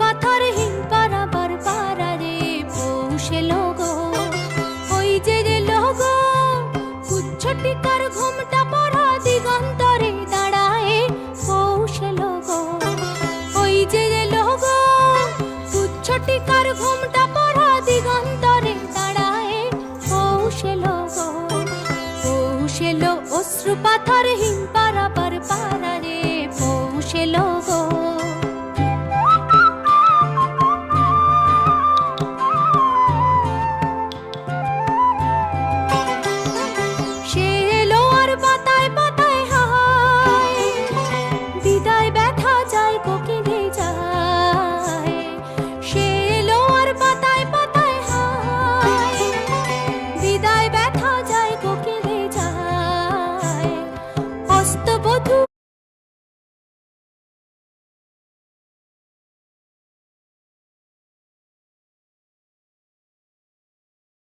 পাথর হিম পারাবার পারারে পৌষে লোগো ওই যে লোগো কুচ্ছটিকার ঘুমটা পরা দিগন্তরে দাঁড়ায় পৌষে লোগো ওই যে লোগো কুচ্ছটিকার ঘুমটা পরা দিগন্তরে দাঁড়ায় পৌষে লোগো পৌষে লো অশ্রু পাথর